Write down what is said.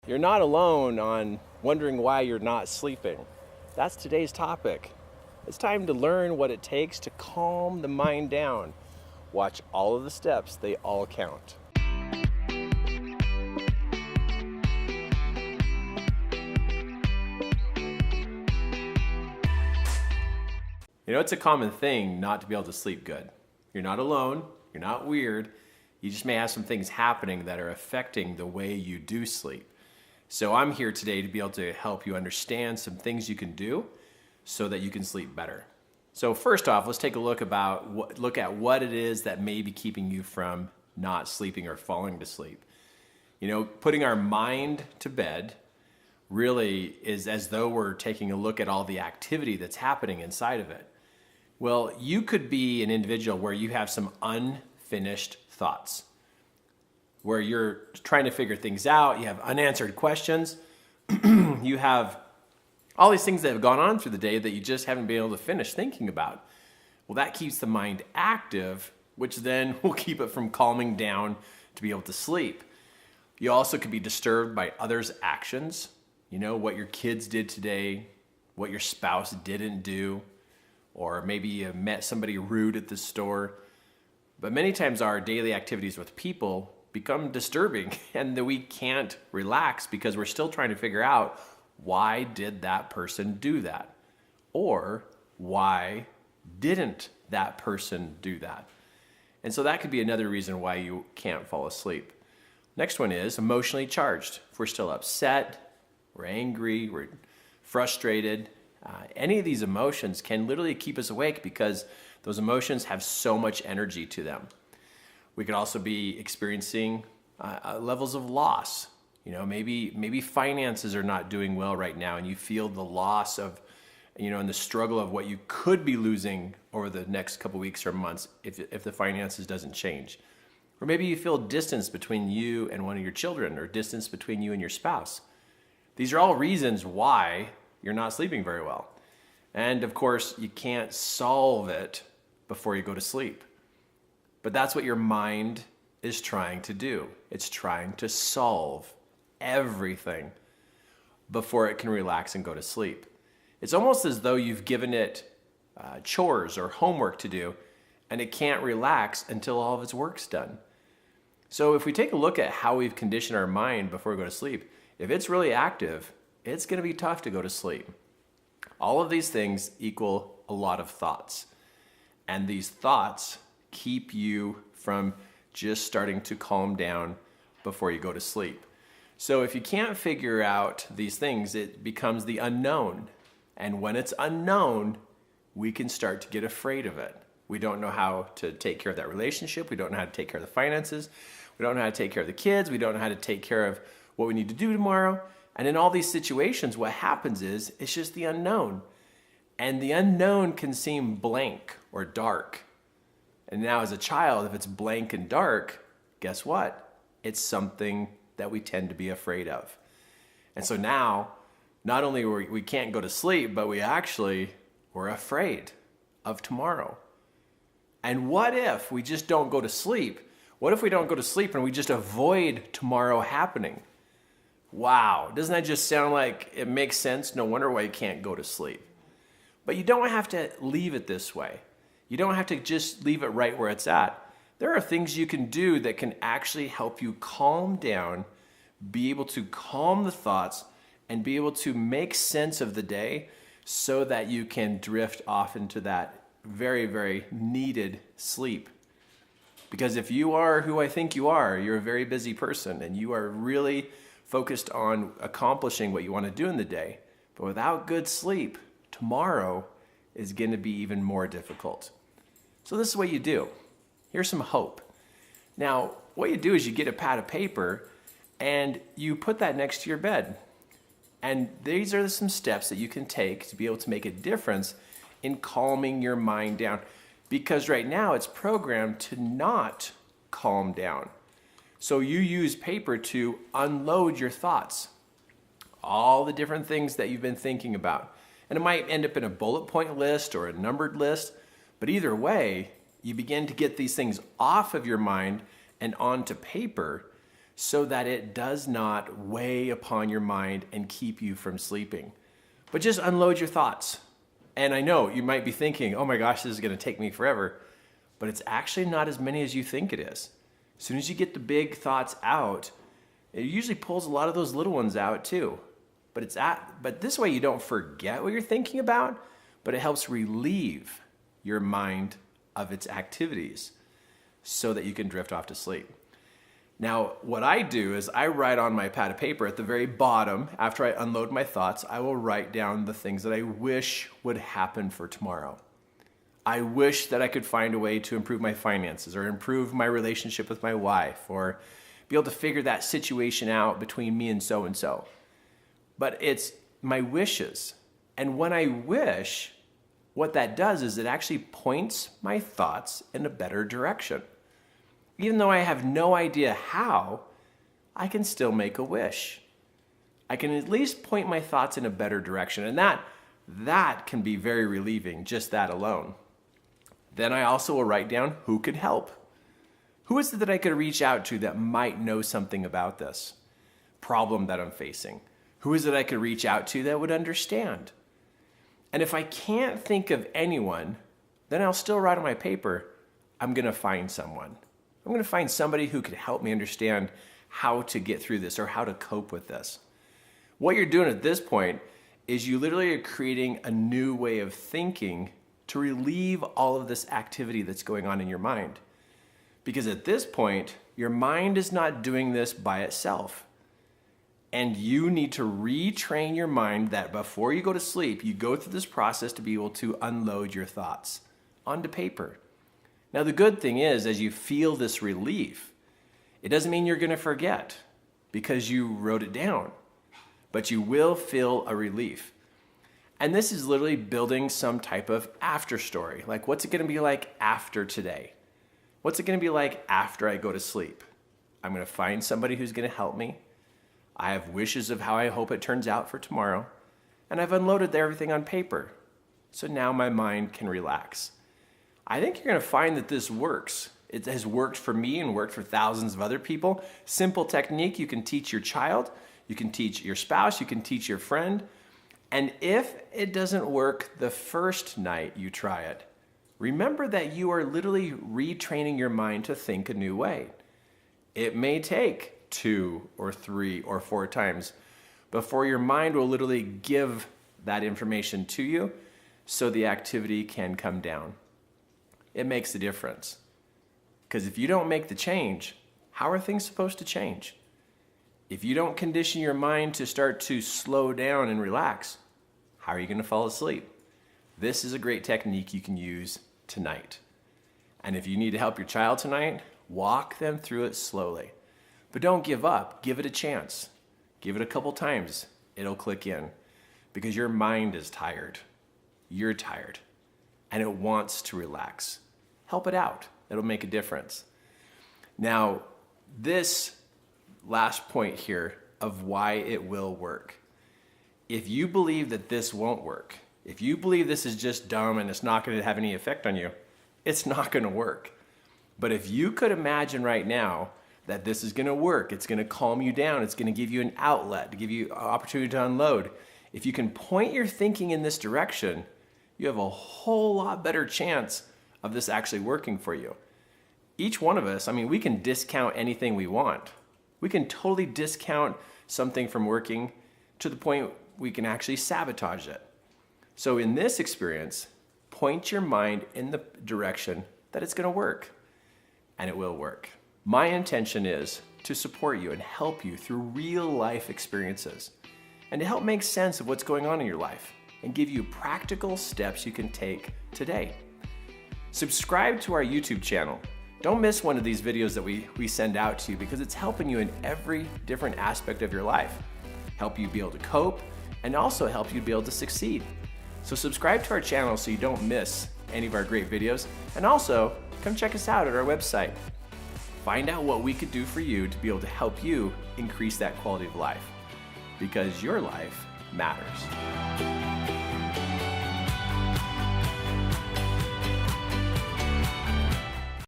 You're not alone on wondering why you're not sleeping. That's today's topic. It's time to learn what it takes to calm the mind down. Watch all of the steps, they all count. You know, it's a common thing not to be able to sleep good. You're not alone, you're not weird. You just may have some things happening that are affecting the way you do sleep. So I'm here today to be able to help you understand some things you can do so that you can sleep better. So first off, let's take a look at what it is that may be keeping you from not sleeping or falling to sleep. You know, putting our mind to bed really is as though we're taking a look at all the activity that's happening inside of it. Well, you could be an individual where you have some unfinished thoughts, where you're trying to figure things out, you have unanswered questions, you have all these things that have gone on through the day that you just haven't been able to finish thinking about. Well, that keeps the mind active, which then will keep it from calming down to be able to sleep. You also could be disturbed by others' actions, you know, what your kids did today, what your spouse didn't do, or maybe you met somebody rude at the store. But many times our daily activities with people become disturbing and that we can't relax because we're still trying to figure out, why did that person do that? Or why didn't that person do that? And so that could be another reason why you can't fall asleep. Next one is emotionally charged. If we're still upset, we're angry, we're frustrated, any of these emotions can literally keep us awake because those emotions have so much energy to them. We could also be experiencing levels of loss. You know, maybe finances are not doing well right now and you feel the loss of, you know, and the struggle of what you could be losing over the next couple weeks or months if the finances doesn't change. Or maybe you feel distance between you and one of your children or distance between you and your spouse. These are all reasons why you're not sleeping very well. And of course, you can't solve it before you go to sleep. But that's what your mind is trying to do. It's trying to solve everything before it can relax and go to sleep. It's almost as though you've given it chores or homework to do, and it can't relax until all of its work's done. So if we take a look at how we've conditioned our mind before we go to sleep, if it's really active, it's going to be tough to go to sleep. All of these things equal a lot of thoughts. And these thoughts keep you from just starting to calm down before you go to sleep. So if you can't figure out these things, it becomes the unknown. And when it's unknown, we can start to get afraid of it. We don't know how to take care of that relationship. We don't know how to take care of the finances. We don't know how to take care of the kids. We don't know how to take care of what we need to do tomorrow. And in all these situations, what happens is it's just the unknown. And the unknown can seem blank or dark. And now as a child, if it's blank and dark, guess what? It's something that we tend to be afraid of. And so now, not only we can't go to sleep, but we're afraid of tomorrow. And what if we just don't go to sleep? What if we don't go to sleep and we just avoid tomorrow happening? Wow, doesn't that just sound like it makes sense? No wonder why you can't go to sleep. But you don't have to leave it this way. You don't have to just leave it right where it's at. There are things you can do that can actually help you calm down, be able to calm the thoughts, and be able to make sense of the day so that you can drift off into that very, very needed sleep. Because if you are who I think you are, you're a very busy person and you are really focused on accomplishing what you want to do in the day. But without good sleep, tomorrow is going to be even more difficult. So this is what you do. Here's some hope. Now, what you do is you get a pad of paper and you put that next to your bed. And these are some steps that you can take to be able to make a difference in calming your mind down. Because right now it's programmed to not calm down. So you use paper to unload your thoughts, all the different things that you've been thinking about. And it might end up in a bullet point list or a numbered list, but either way, you begin to get these things off of your mind and onto paper so that it does not weigh upon your mind and keep you from sleeping. But just unload your thoughts. And I know you might be thinking, oh my gosh, this is going to take me forever. But it's actually not as many as you think it is. As soon as you get the big thoughts out, it usually pulls a lot of those little ones out too. But this way you don't forget what you're thinking about, but it helps relieve your mind of its activities so that you can drift off to sleep. Now, what I do is I write on my pad of paper at the very bottom, after I unload my thoughts, I will write down the things that I wish would happen for tomorrow. I wish that I could find a way to improve my finances or improve my relationship with my wife or be able to figure that situation out between me and so. But it's my wishes. And when I wish, what that does is it actually points my thoughts in a better direction. Even though I have no idea how, I can still make a wish. I can at least point my thoughts in a better direction. And that can be very relieving, just that alone. Then I also will write down who could help. Who is it that I could reach out to that might know something about this problem that I'm facing? Who is it I could reach out to that would understand? And if I can't think of anyone, then I'll still write on my paper, I'm going to find someone. I'm going to find somebody who could help me understand how to get through this or how to cope with this. What you're doing at this point is you literally are creating a new way of thinking to relieve all of this activity that's going on in your mind. Because at this point, your mind is not doing this by itself. And you need to retrain your mind that before you go to sleep, you go through this process to be able to unload your thoughts onto paper. Now, the good thing is, as you feel this relief, it doesn't mean you're going to forget because you wrote it down, but you will feel a relief. And this is literally building some type of after story. Like, what's it going to be like after today? What's it going to be like after I go to sleep? I'm going to find somebody who's going to help me. I have wishes of how I hope it turns out for tomorrow. And I've unloaded everything on paper. So now my mind can relax. I think you're going to find that this works. It has worked for me and worked for thousands of other people. Simple technique you can teach your child, you can teach your spouse, you can teach your friend. And if it doesn't work the first night you try it, remember that you are literally retraining your mind to think a new way. It may take 2 or 3 or 4 times before your mind will literally give that information to you so the activity can come down. It makes a difference. Because if you don't make the change, how are things supposed to change? If you don't condition your mind to start to slow down and relax, how are you going to fall asleep? This is a great technique you can use tonight. And if you need to help your child tonight, walk them through it slowly. But don't give up. Give it a chance. Give it a couple times. It'll click in because your mind is tired. You're tired. And it wants to relax. Help it out. It'll make a difference. Now, this last point here of why it will work. If you believe that this won't work, if you believe this is just dumb and it's not going to have any effect on you, it's not going to work. But if you could imagine right now that this is going to work, it's going to calm you down, it's going to give you an outlet, to give you an opportunity to unload. If you can point your thinking in this direction, you have a whole lot better chance of this actually working for you. Each one of us, we can discount anything we want. We can totally discount something from working to the point we can actually sabotage it. So in this experience, point your mind in the direction that it's going to work, and it will work. My intention is to support you and help you through real life experiences and to help make sense of what's going on in your life and give you practical steps you can take today. Subscribe to our YouTube channel. Don't miss one of these videos that we send out to you because it's helping you in every different aspect of your life. Help you be able to cope and also help you be able to succeed. So subscribe to our channel so you don't miss any of our great videos, and also come check us out at our website. Find out what we could do for you to be able to help you increase that quality of life because your life matters.